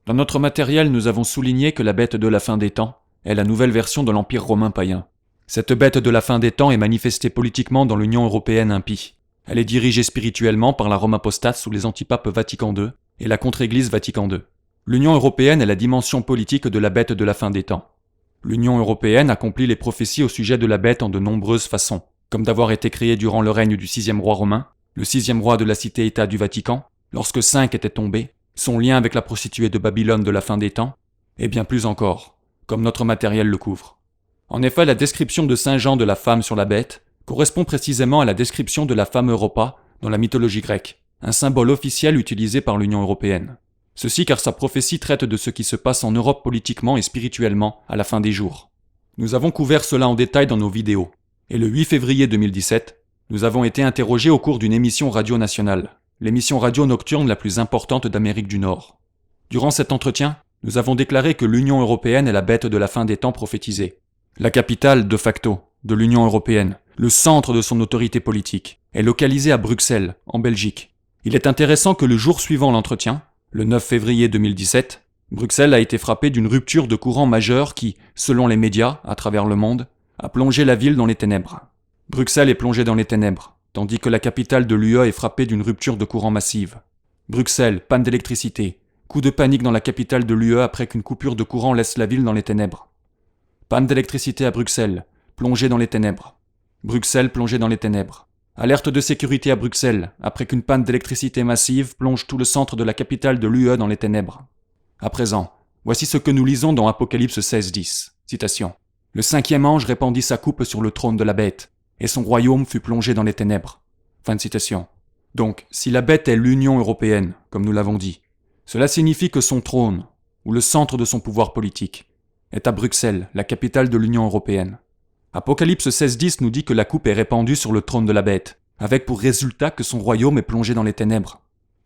Dans notre matériel, nous avons souligné que la bête de la fin des temps est la nouvelle version de l'Empire romain païen. Cette bête de la fin des temps est manifestée politiquement dans l'Union européenne impie. Elle est dirigée spirituellement par la Rome apostate sous les antipapes Vatican II et la contre-église Vatican II. L'Union européenne est la dimension politique de la bête de la fin des temps. L'Union européenne accomplit les prophéties au sujet de la bête en de nombreuses façons, comme d'avoir été créée durant le règne du sixième roi romain, le sixième roi de la cité-État du Vatican, lorsque 5 étaient tombés, son lien avec la prostituée de Babylone de la fin des temps, et bien plus encore, comme notre matériel le couvre. En effet, la description de Saint Jean de la femme sur la bête correspond précisément à la description de la femme Europa dans la mythologie grecque, un symbole officiel utilisé par l'Union européenne. Ceci car sa prophétie traite de ce qui se passe en Europe politiquement et spirituellement à la fin des jours. Nous avons couvert cela en détail dans nos vidéos, et le 8 février 2017, nous avons été interrogés au cours d'une émission radio nationale, l'émission radio nocturne la plus importante d'Amérique du Nord. Durant cet entretien, nous avons déclaré que l'Union européenne est la bête de la fin des temps prophétisée. La capitale, de facto, de l'Union européenne, le centre de son autorité politique, est localisée à Bruxelles, en Belgique. Il est intéressant que le jour suivant l'entretien, le 9 février 2017, Bruxelles a été frappée d'une rupture de courant majeure qui, selon les médias, à travers le monde, a plongé la ville dans les ténèbres. Bruxelles est plongée dans les ténèbres, tandis que la capitale de l'UE est frappée d'une rupture de courant massive. Bruxelles, panne d'électricité, coup de panique dans la capitale de l'UE après qu'une coupure de courant laisse la ville dans les ténèbres. Panne d'électricité à Bruxelles, plongée dans les ténèbres. Bruxelles plongée dans les ténèbres. Alerte de sécurité à Bruxelles, après qu'une panne d'électricité massive plonge tout le centre de la capitale de l'UE dans les ténèbres. À présent, voici ce que nous lisons dans Apocalypse 16:10. Citation. « Le 5e ange répandit sa coupe sur le trône de la bête, et son royaume fut plongé dans les ténèbres. » Fin de citation. Donc, si la bête est l'Union européenne, comme nous l'avons dit, cela signifie que son trône, ou le centre de son pouvoir politique, est à Bruxelles, la capitale de l'Union européenne. Apocalypse 16:10 nous dit que la coupe est répandue sur le trône de la bête, avec pour résultat que son royaume est plongé dans les ténèbres.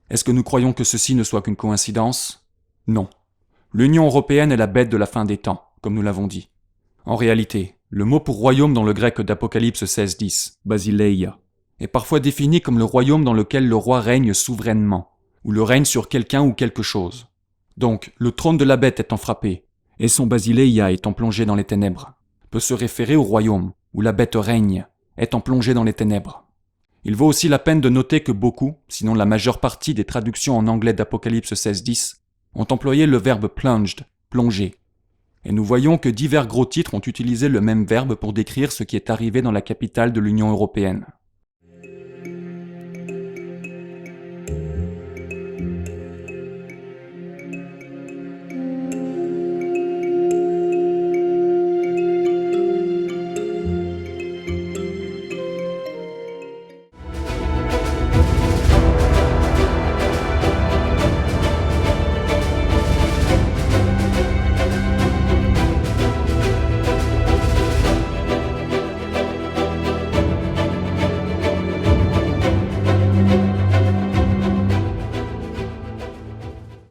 Est-ce que nous croyons que ceci ne soit qu'une coïncidence ? Non. L'Union européenne est la bête de la fin des temps, comme nous l'avons dit. En réalité, le mot pour royaume dans le grec d'Apocalypse 16:10, basileia, est parfois défini comme le royaume dans lequel le roi règne souverainement, ou le règne sur quelqu'un ou quelque chose. Donc, le trône de la bête étant frappé, et son basileia étant plongé dans les ténèbres, peut se référer au royaume, où la bête règne, étant plongé dans les ténèbres. Il vaut aussi la peine de noter que beaucoup, sinon la majeure partie des traductions en anglais d'Apocalypse 16:10, ont employé le verbe plunged, plonger. Et nous voyons que divers gros titres ont utilisé le même verbe pour décrire ce qui est arrivé dans la capitale de l'Union européenne.